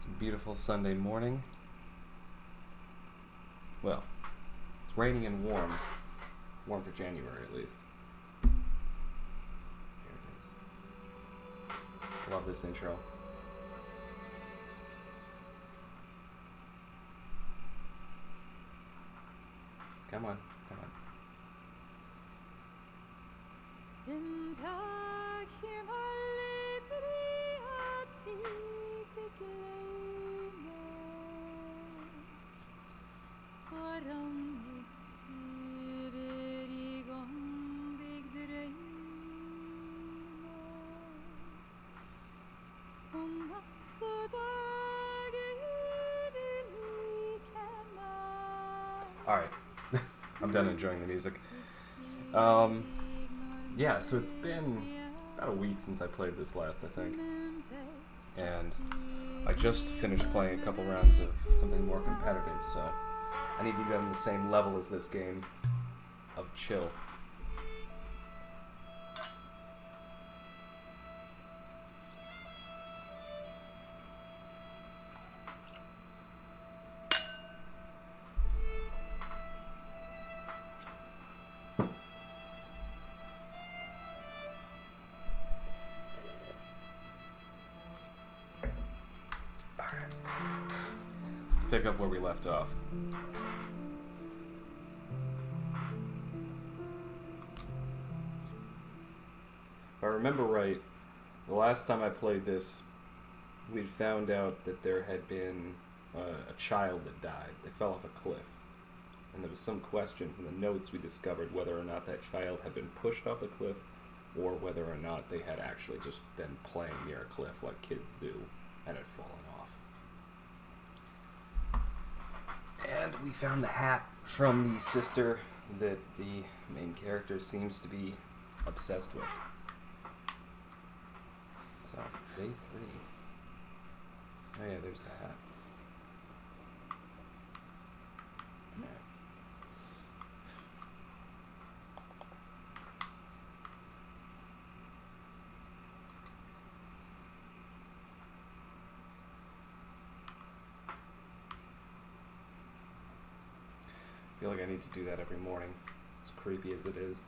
It's a beautiful Sunday morning. Well, it's rainy and warm. Warm for January, at least. Here it is. Love this intro. Come on, come on. Alright, I'm done enjoying the music. Yeah, so it's been about a week since I played this last, I think. And I just finished playing a couple rounds of something more competitive, so I need to get on the same level as this game of chill. Let's pick up where we left off. If I remember right, the last time I played this, we'd found out that there had been a child that died. They fell off a cliff. And there was some question from the notes we discovered whether or not that child had been pushed off the cliff or whether or not they had actually just been playing near a cliff like kids do and had fallen off. And we found the hat from the sister that the main character seems to be obsessed with. So, day 3. Oh yeah, there's the hat. Yeah. I feel like I need to do that every morning, as creepy as it is.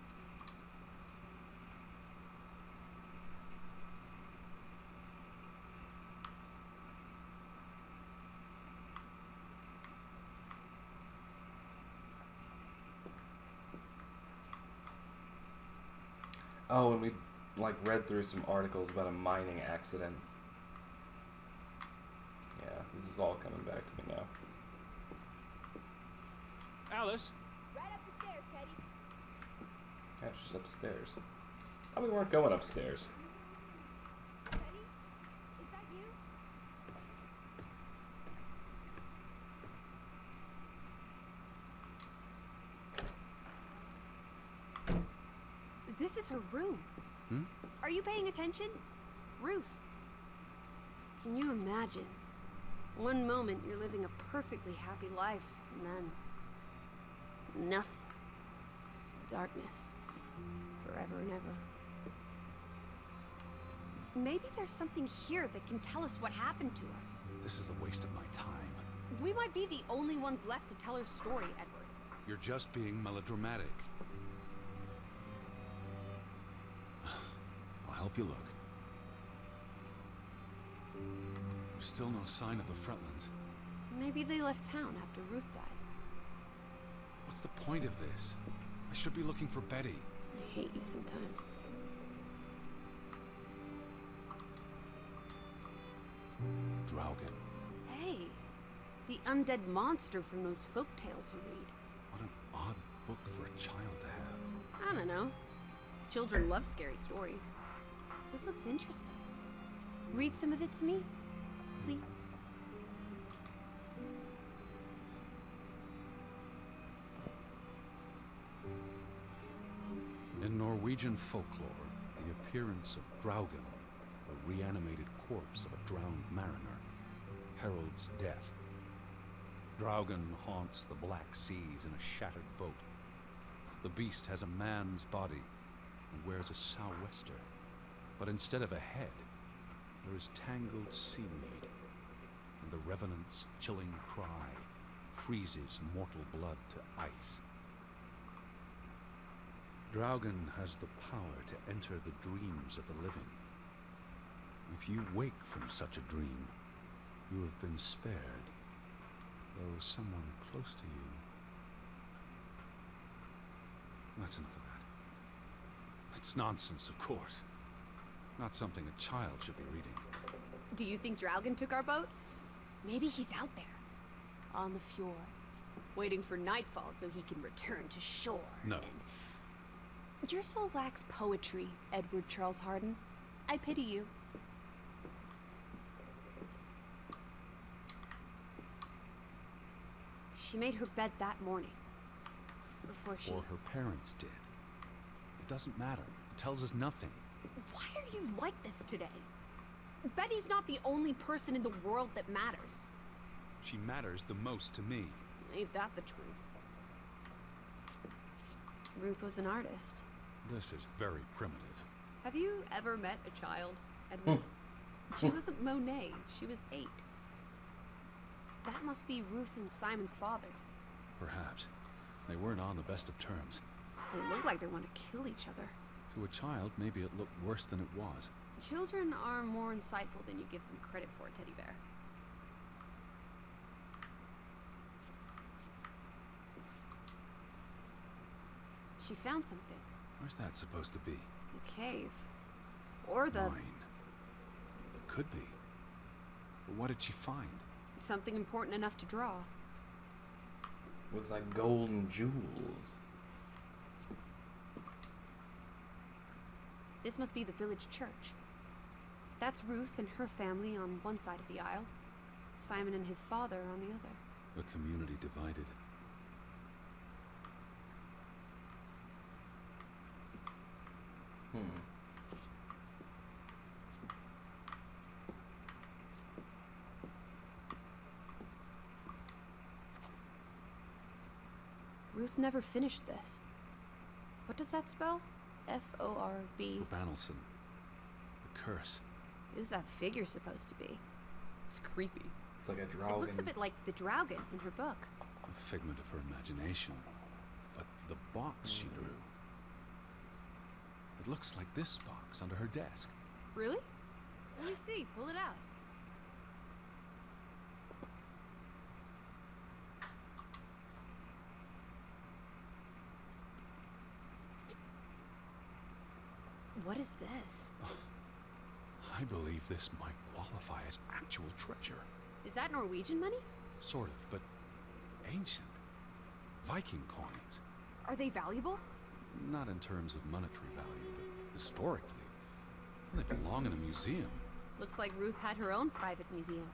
Oh, and we read through some articles about a mining accident. Yeah, this is all coming back to me now. Alice? Right up the stairs, Teddy. Yeah, she's upstairs. Oh, we weren't going upstairs. Teddy? Is that you? This is her room. Hmm? Are you paying attention? Ruth. Can you imagine? One moment you're living a perfectly happy life, and then nothing. Darkness. Forever and ever. Maybe there's something here that can tell us what happened to her. This is a waste of my time. We might be the only ones left to tell her story, Edward. You're just being melodramatic. I'll help you look. Still no sign of the Fretlands. Maybe they left town after Ruth died. What's the point of this? I should be looking for Betty. I hate you sometimes. Draugen. Hey, the undead monster from those folk tales you read. What an odd book for a child to have. I don't know. Children love scary stories. This looks interesting. Read some of it to me, please. In Norwegian folklore, the appearance of Draugen, a reanimated corpse of a drowned mariner, heralds death. Draugen haunts the black seas in a shattered boat. The beast has a man's body and wears a sou'wester, but instead of a head, there is tangled seaweed, and the revenant's chilling cry freezes mortal blood to ice. Draugen has the power to enter the dreams of the living. If you wake from such a dream, you have been spared, though someone close to you... That's enough of that. It's nonsense, of course. Not something a child should be reading. Do you think Draugen took our boat? Maybe he's out there, on the fjord, waiting for nightfall so he can return to shore. No. And your soul lacks poetry, Edward Charles Harden. I pity you. She made her bed that morning. Before she... Or her parents did. It doesn't matter. It tells us nothing. Why are you like this today? Betty's not the only person in the world that matters. She matters the most to me. Ain't that the truth? Ruth was an artist. This is very primitive. Have you ever met a child, Edward? She wasn't Monet. She was 8. That must be Ruth and Simon's fathers. Perhaps. They weren't on the best of terms. They look like they want to kill each other. To a child, maybe it looked worse than it was. Children are more insightful than you give them credit for, Teddy Bear. She found something. Where's that supposed to be? The cave. Or the... Mine. It could be. But what did she find? Something important enough to draw. It was like gold and jewels. This must be the village church. That's Ruth and her family on one side of the aisle. Simon and his father on the other. A community divided. Ruth never finished this. What does that spell? F-O-R-B. Banelson. The curse. What is that figure supposed to be? It's creepy. It's like a Draugen. It looks a bit like the Draugen in her book. A figment of her imagination. But the box she drew... It looks like this box under her desk. Really? Let me see. Pull it out. What is this? I believe this might qualify as actual treasure. Is that Norwegian money? Sort of, but ancient. Viking coins. Are they valuable? Not in terms of monetary value, but historically. They belong in a museum. Looks like Ruth had her own private museum.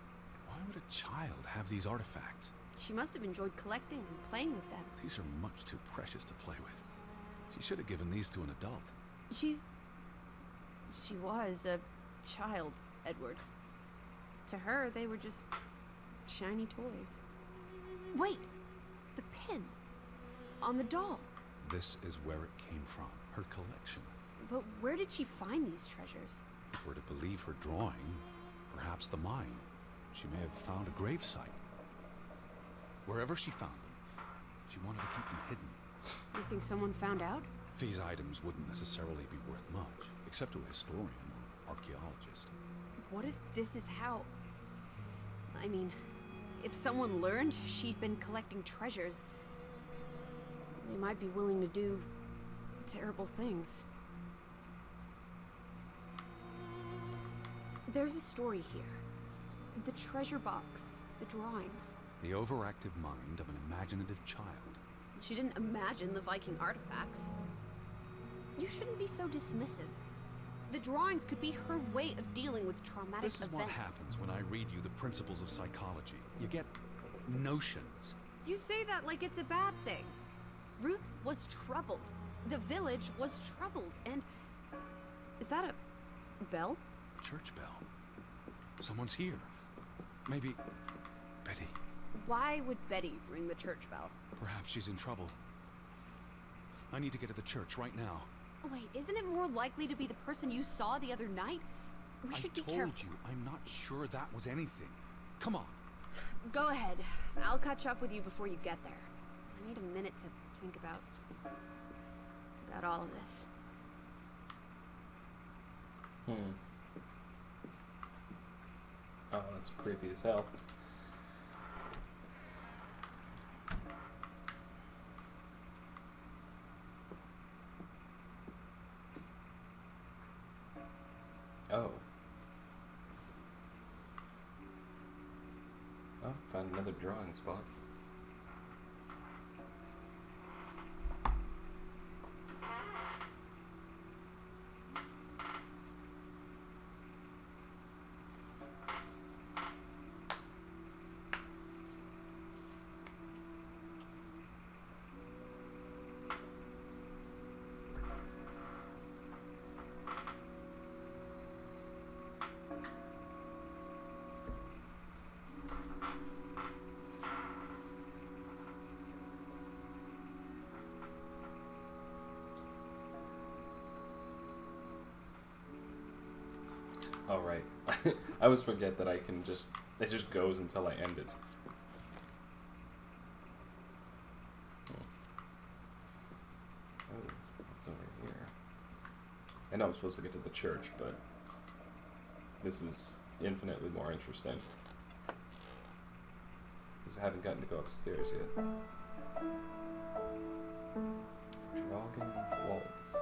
Why would a child have these artifacts? She must have enjoyed collecting and playing with them. These are much too precious to play with. She should have given these to an adult. She was a child, Edward. To her, they were just shiny toys. Wait! The pin! On the doll! This is where it came from, her collection. But where did she find these treasures? If we're to believe her drawing, perhaps the mine. She may have found a gravesite. Wherever she found them, she wanted to keep them hidden. You think someone found out? These items wouldn't necessarily be worth much, except to a historian or archaeologist. What if this is how... I mean, if someone learned she'd been collecting treasures, they might be willing to do terrible things. There's a story here. The treasure box, the drawings. The overactive mind of an imaginative child. She didn't imagine the Viking artifacts. You shouldn't be so dismissive. The drawings could be her way of dealing with traumatic events. This is what happens when I read you the principles of psychology. You get notions. You say that like it's a bad thing. Ruth was troubled. The village was troubled, and... Is that a bell? Church bell. Someone's here. Maybe... Betty. Why would Betty ring the church bell? Perhaps she's in trouble. I need to get to the church right now. Wait, isn't it more likely to be the person you saw the other night? We should be careful. I told you, I'm not sure that was anything. Come on. Go ahead. I'll catch up with you before you get there. I need a minute to think about all of this. Oh, that's creepy as hell. Oh. Oh, found another drawing spot. Oh, right. I always forget that I can just... It just goes until I end it. Oh, what's over here? I know I'm supposed to get to the church, but... This is infinitely more interesting. Because I haven't gotten to go upstairs yet. Draugen Waltz.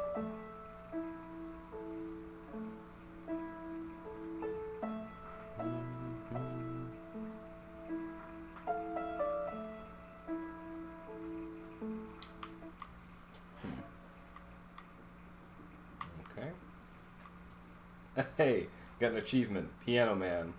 Hey, got an achievement. Piano Man.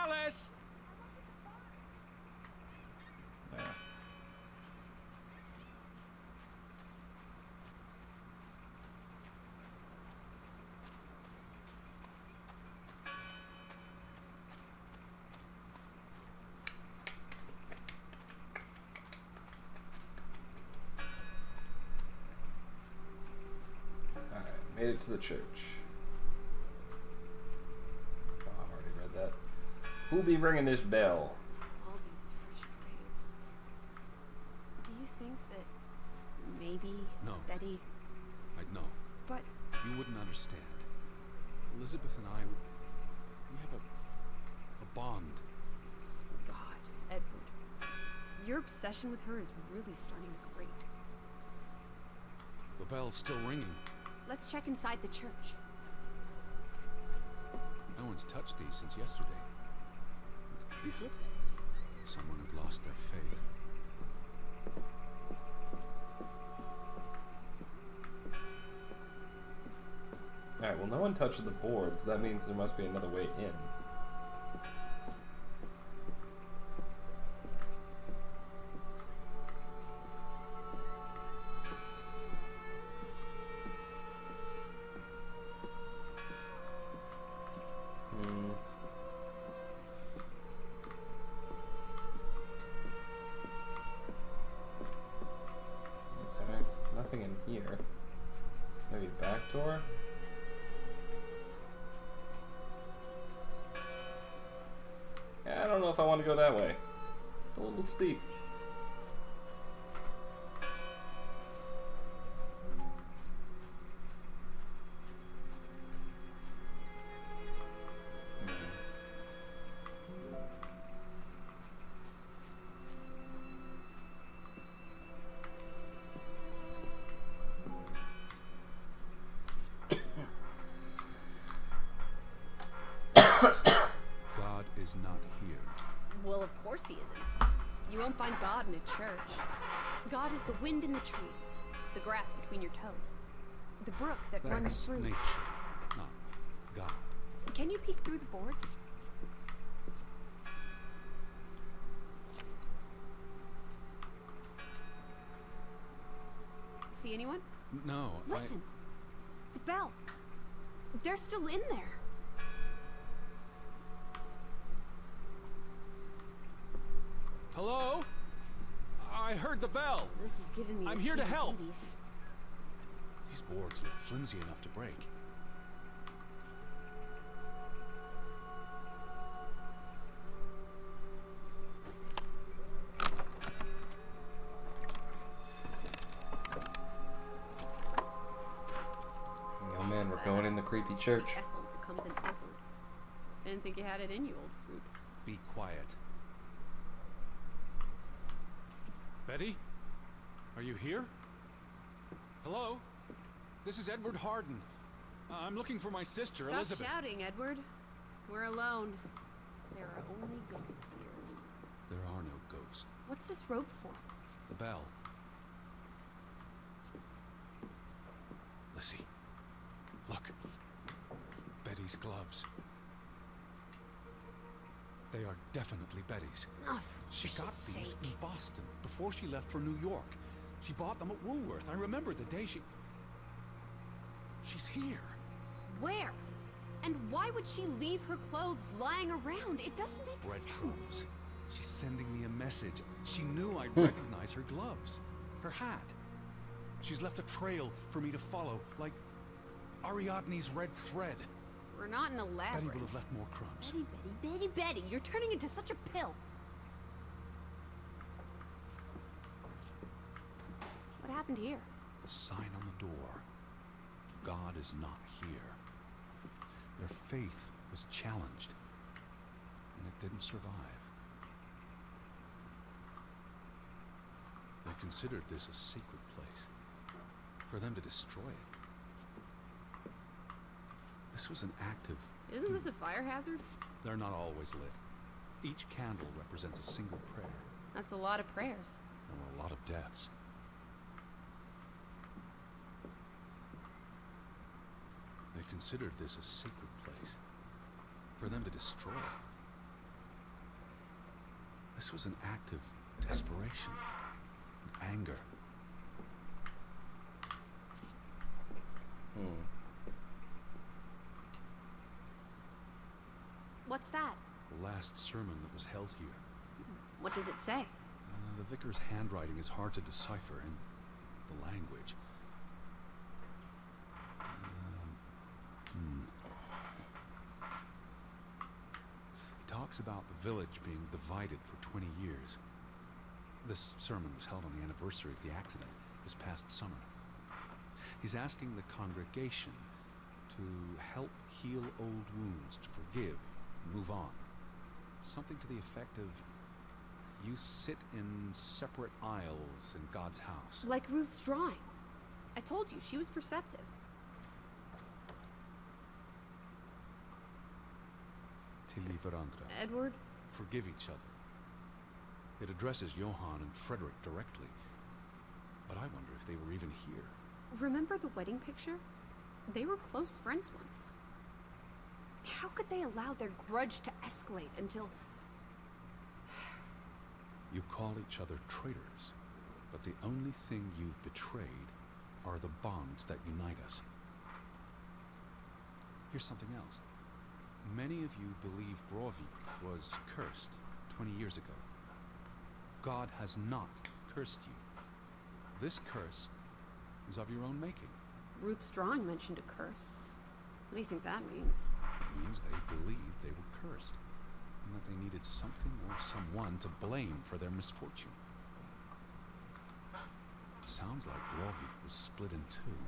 Alice! Yeah. Alright, made it to the church. Oh, I've already read that. Who'll be ringing this bell? All these fresh graves. Do you think that maybe No. Betty... I'd know. But You wouldn't understand. Elizabeth and I, we have a bond. God, Edward, your obsession with her is really starting to grate. The bell's still ringing. Let's check inside the church. No one's touched these since yesterday. Who did this? Someone had lost their faith. Alright, well no one touched the boards. That means there must be another way in. Okay, nothing in here. Maybe back door? I don't know if I want to go that way. It's a little steep. God is not here. Well, of course he isn't. You won't find God in a church. God is the wind in the trees, the grass between your toes, the brook that runs That's through. nature, not God. Can you peek through the boards? See anyone? No, Listen! The bell! They're still in there! Hello? I heard the bell. This is giving me I'm the here to help. heebie-jeebies. These boards look flimsy enough to break. Oh man, we're going in the creepy church. Ethel becomes an Edward. Didn't think you had it in you, old fruit. Be quiet. Betty? Are you here? Hello? This is Edward Harden. I'm looking for my sister, Stop Elizabeth. shouting, Edward. We're alone. There are only ghosts here. There are no ghosts. What's this rope for? The bell. Lizzie. Look. Betty's gloves. They are definitely Betty's. Oh, for She got Pete's these sake. in Boston before she left for New York. She bought them at Woolworth. I remember the day she... She's here. Where? And why would she leave her clothes lying around? It doesn't make Breadcrumbs. sense. She's sending me a message. She knew I'd recognize her gloves. Her hat. She's left a trail for me to follow, like Ariadne's red thread. We're not in a Betty labyrinth. will have left more crumbs. Betty, you're turning into such a pill. What happened here? The sign on the door. God is not here. Their faith was challenged, and it didn't survive. They considered this a sacred place. For them to destroy it. This was an act of... Isn't this a fire hazard? They're not always lit. Each candle represents a single prayer. That's a lot of prayers. There were a lot of deaths. They considered this a sacred place. For them to destroy it. This was an act of desperation, anger. What's that? The last sermon that was held here. What does it say? The vicar's handwriting is hard to decipher, and the language. He talks about the village being divided for 20 years. This sermon was held on the anniversary of the accident this past summer. He's asking the congregation to help heal old wounds, to forgive, move on. Something to the effect of, you sit in separate aisles in God's house. Like Ruth's drawing. I told you, she was perceptive. Tilly Verandra. Edward? Forgive each other. It addresses Johann and Frederick directly. But I wonder if they were even here. Remember the wedding picture? They were close friends once. How could they allow their grudge to escalate until... You call each other traitors, but the only thing you've betrayed are the bonds that unite us. Here's something else. Many of you believe Grovik was cursed 20 years ago. God has not cursed you. This curse is of your own making. Ruth's drawing mentioned a curse. What do you think that means? It means they believed they were cursed, and that they needed something or someone to blame for their misfortune. It sounds like Grovik was split in two,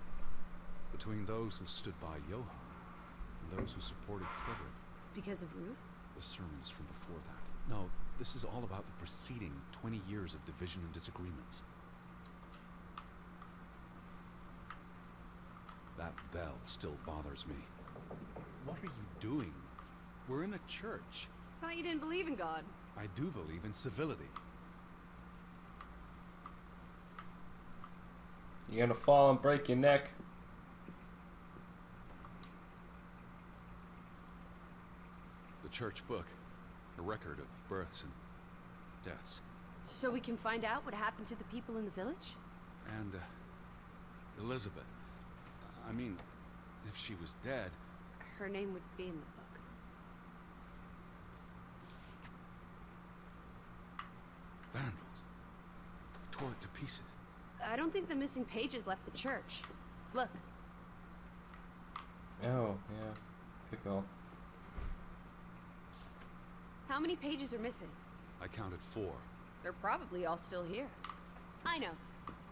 between those who stood by Johann and those who supported Frederick. Because of Ruth? The sermon is from before that. No, this is all about the preceding 20 years of division and disagreements. That bell still bothers me. What are you doing? We're in a church. Thought you didn't believe in God. I do believe in civility. You're gonna fall and break your neck. The church book, a record of births and deaths. So we can find out what happened to the people in the village? And, Elizabeth. I mean, if she was dead... Her name would be in the book. Vandals. Tore it to pieces. I don't think the missing pages left the church. Look. Oh, yeah. Good call. How many pages are missing? I counted 4. They're probably all still here. I know.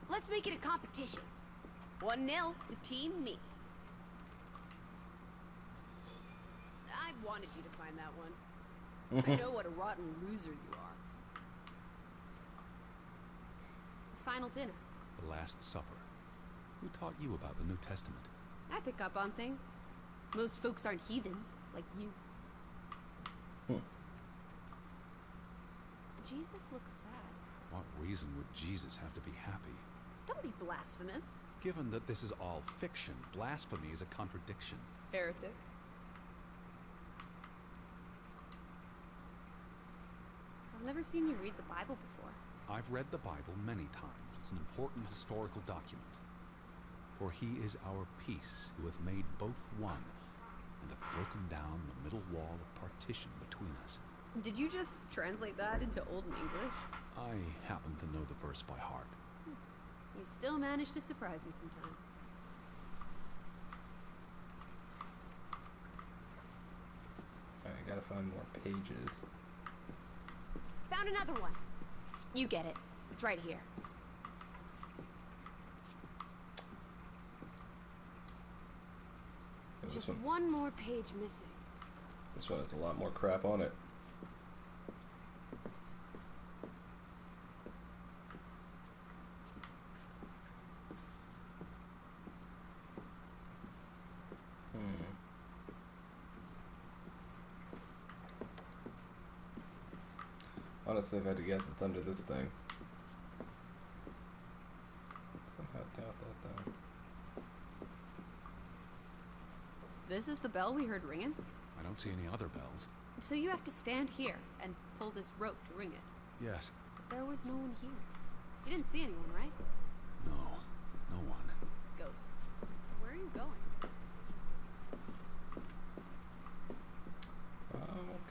Let's make it a competition. 1-0 to Team Me. I wanted you to find that one. I know what a rotten loser you are. The final dinner. The Last Supper. Who taught you about the New Testament? I pick up on things. Most folks aren't heathens, like you. Jesus looks sad. What reason would Jesus have to be happy? Don't be blasphemous. Given that this is all fiction, blasphemy is a contradiction. Heretic. I've never seen you read the Bible before. I've read the Bible many times. It's an important historical document. For he is our peace, who hath made both one, and hath broken down the middle wall of partition between us. Did you just translate that into Old English? I happen to know the verse by heart. You still manage to surprise me sometimes. Alright, I gotta find more pages. Found another one. You get it. It's right here. This Just one. one more page missing. This one has a lot more crap on it. Honestly, if I had to guess, it's under this thing. Somehow doubt that, though. This is the bell we heard ringing? I don't see any other bells. So you have to stand here and pull this rope to ring it. Yes. But there was no one here. You didn't see anyone, right? No. No one. Ghost. Where are you going?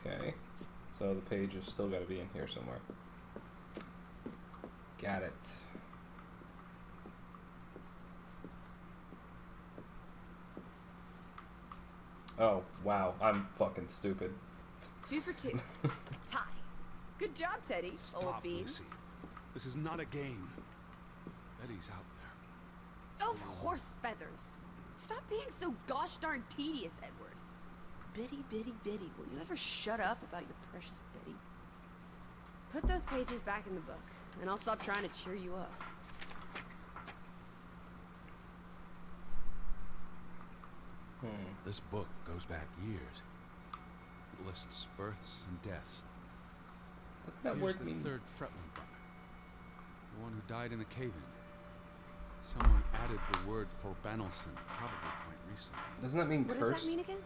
Okay. So the page has still got to be in here somewhere. Got it. Oh, wow. I'm fucking stupid. 2 for 2. Tie. Good job, Teddy. Old Stop, bean. Lucy. This is not a game. Betty's out there. Of horse feathers. Stop being so gosh darn tedious, Edward. Biddy, biddy, biddy. Will you ever shut up about your precious Betty? Put those pages back in the book, and I'll stop trying to cheer you up. This book goes back years. It lists births and deaths. Doesn't that Here's word the mean... third Fretland brother. The one who died in a cave-in. Someone added the word for Banelson probably quite recently. Doesn't that mean What curse? does that mean again?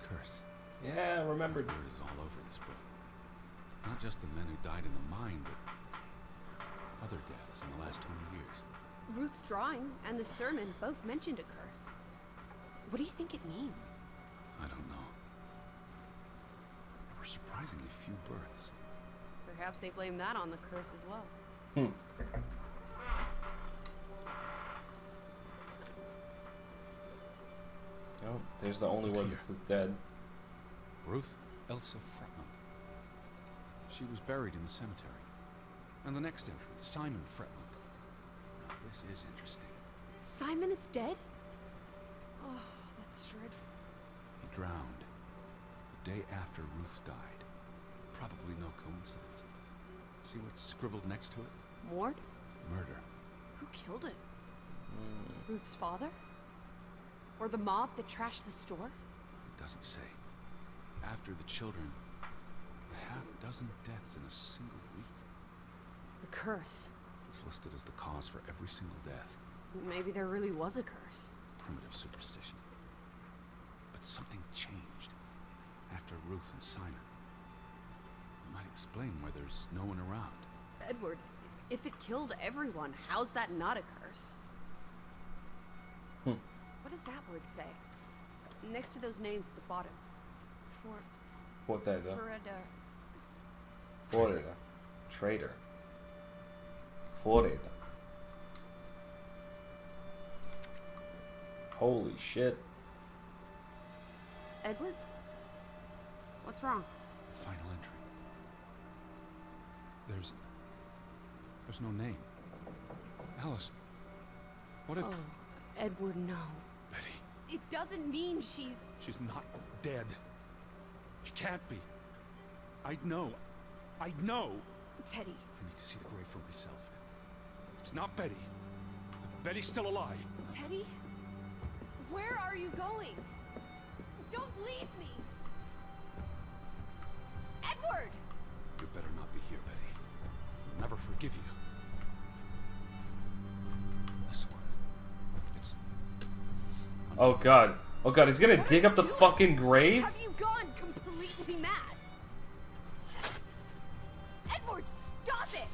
Curse. Yeah, I remembered. The word is all over this book. Not just the men who died in the mine, but other deaths in the last 20 years. Ruth's drawing and the sermon both mentioned a curse. What do you think it means? I don't know. There were surprisingly few births. Perhaps they blame that on the curse as well. Oh, there's the only one that says dead. Ruth Elsa Fretland. She was buried in the cemetery. And the next entry, Simon Fretland. Now, this is interesting. Simon is dead? Oh, that's dreadful. He drowned the day after Ruth died. Probably no coincidence. See what's scribbled next to it? Ward? Murder. Who killed him? Ruth's father? Or the mob that trashed the store? It doesn't say. After the children, the half dozen deaths in a single week. The curse. It's listed as the cause for every single death. Maybe there really was a curse. Primitive superstition. But something changed after Ruth and Simon. It might explain why there's no one around. Edward, if it killed everyone, how's that not a curse? What does that word say? Next to those names at the bottom. Florida. Florida. Traitor. Florida. Holy shit. Edward? What's wrong? Final entry. There's no name. Alice, what if... Oh, Edward, no. Betty, It doesn't mean she's... she's not dead. She can't be. I'd know. Teddy. I need to see the grave for myself. It's not Betty. Betty's still alive. Teddy? Where are you going? Don't leave me! Edward! You better not be here, Betty. I'll never forgive you. This one. It's... Oh god. Oh god, he's gonna dig up the fucking grave? Have you gone completely mad? Edward, stop it!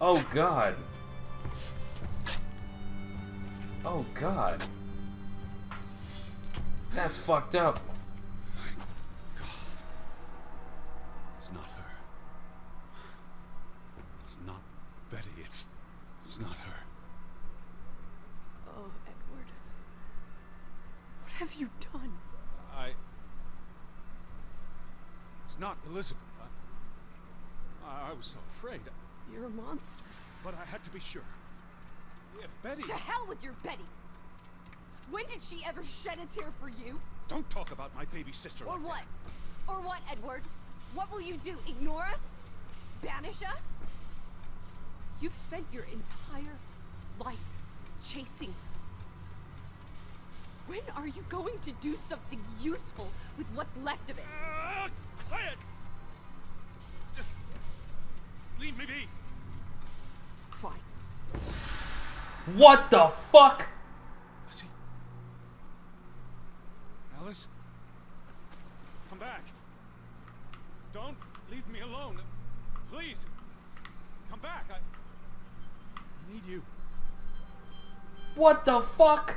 Oh god. Oh god. That's fucked up. Thank God. It's not her. It's not Betty. It's not her. Oh, Edward. What have you done? It's not Elizabeth. I was so afraid. You're a monster. But I had to be sure. If Betty... To hell with your Betty! When did she ever shed a tear for you? Don't talk about my baby sister Or like what? Or what, Edward? What will you do? Ignore us? Banish us? You've spent your entire life chasing. When are you going to do something useful with what's left of it? Quiet! Just... leave me be. Fine. What the fuck? Lizzie? Alice? Come back. Don't leave me alone. Please. Come back. I need you. What the fuck?